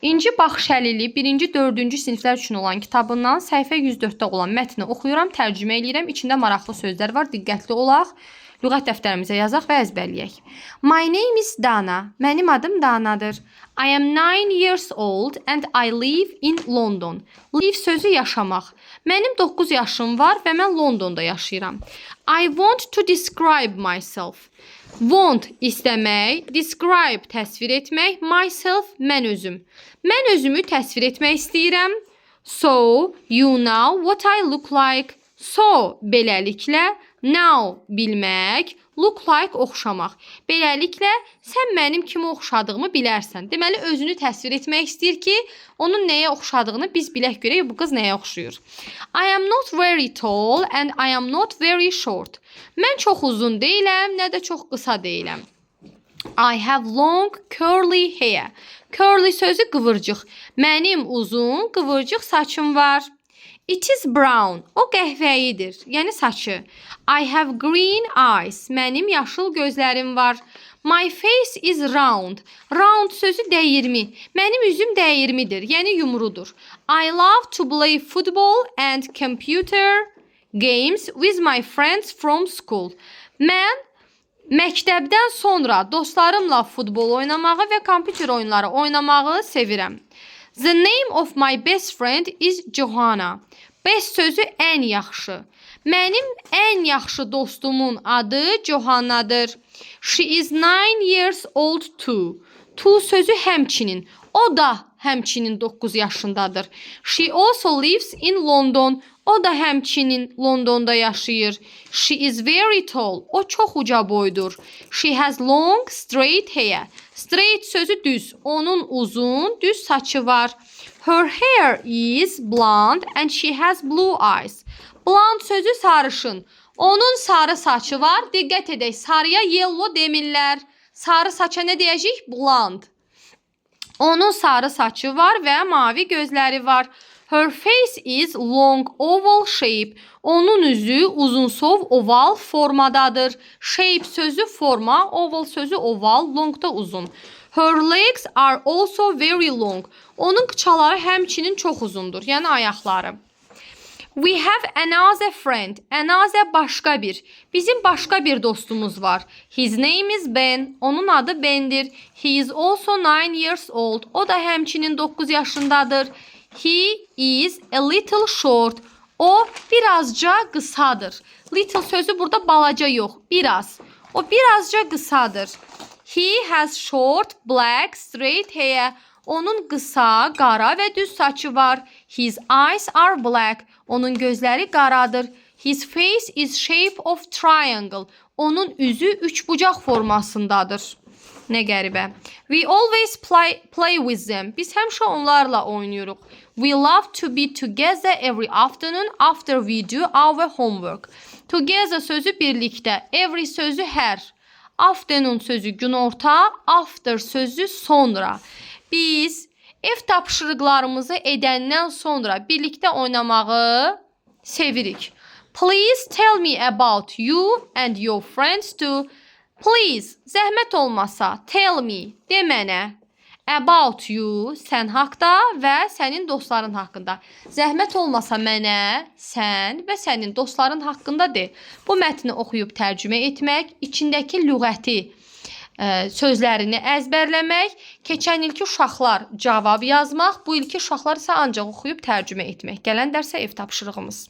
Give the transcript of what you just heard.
İnci Baxşəlili 1-ci, 4-cü siniflər üçün olan kitabından səhifə 104-də olan mətni oxuyuram, tərcümə edirəm. İçində maraqlı sözlər var, diqqətli olaq. Lüğət dəftərimizə yazaq və əzbərləyək. My name is Dana. Mənim adım Danadır. I am 9 years old and I live in London. Live sözü yaşamaq. Mənim 9 yaşım var və mən Londonda yaşayıram. I want to describe myself. Want istəmək, describe təsvir etmək, myself mən özüm. Mən özümü təsvir etmək istəyirəm. So, you know what I look like. So, beləliklə, now bilmək, look like oxşamaq. Beləliklə, sən mənim kimi oxşadığımı bilərsən. Deməli, özünü təsvir etmək istəyir ki, onun nəyə oxşadığını biz bilək görək, bu qız nəyə oxşuyur. I am not very tall and I am not very short. Mən çox uzun deyiləm, nə də çox qısa deyiləm. I have long curly hair. Curly sözü qıvırcıq. Mənim uzun, qıvırcıq saçım var. It is brown. O qəhvəyidir, yəni saçı. I have green eyes. Mənim yaşıl gözlərim var. My face is round. Round sözü dəyirmi. Mənim üzüm dəyirmidir, yəni yumrudur. I love to play football and computer games with my friends from school. Mən məktəbdən sonra dostlarımla futbol oynamağı və kompüter oyunları oynamağı sevirəm. The name of my best friend is Johanna. Best sözü ən yaxşı. Mənim ən yaxşı dostumun adı Johannadır. She is 9 years old too. Too sözü həmçinin. O da həmçinin 9 yaşındadır. She also lives in London. O da həmçinin Londonda yaşayır. She is very tall. O çox uca boydur. She has long, straight hair. Straight sözü düz. Onun uzun, düz saçı var. Her hair is blonde and she has blue eyes. Blonde sözü sarışın. Onun sarı saçı var. Diqqət edək, sarıya yellow demirlər. Sarı saça nə deyəcək? Blonde. Onun sarı saçı var və mavi gözləri var. Her face is long oval shape. Onun üzü uzunsov oval formadadır. Shape sözü forma, oval sözü oval, long da uzun. Her legs are also very long. Onun qıçaları həmçinin çox uzundur, yəni ayaqları. We have another friend. Another başqa bir. Bizim başqa bir dostumuz var. His name is Ben. Onun adı Ben'dir. He is also 9 years old. O da həmçinin 9 yaşındadır. He is a little short. O birazca qısadır. Little sözü burada balaca yox, biraz. O birazca qısadır. He has short, black, straight hair. Onun qısa, qara və düz saçı var. His eyes are black. Onun gözləri qaradır. His face is shape of triangle. Onun üzü üçbucaq formasındadır. Nə qəribə. We always play with them. Biz həmişə onlarla oynayırıq. We love to be together every afternoon after we do our homework. Together sözü birlikdə. Every sözü hər. Afternoon sözü günorta. After sözü sonra. Biz ev tapşırıqlarımızı edəndən sonra birlikdə oynamağı sevirik. Please tell me about you and your friends too. Please, zəhmət olmasa, tell me, de mənə. About you, sən haqda və sənin dostların haqqında. Zəhmət olmasa mənə, sən və sənin dostların haqqında de. Bu mətni oxuyub tərcümə etmək, içindəki lüğəti sözlərini əzbərləmək, keçən ilki uşaqlar cavab yazmaq, bu ilki uşaqlar isə ancaq oxuyub tərcümə etmək. Gələn dərsə ev tapşırığımız.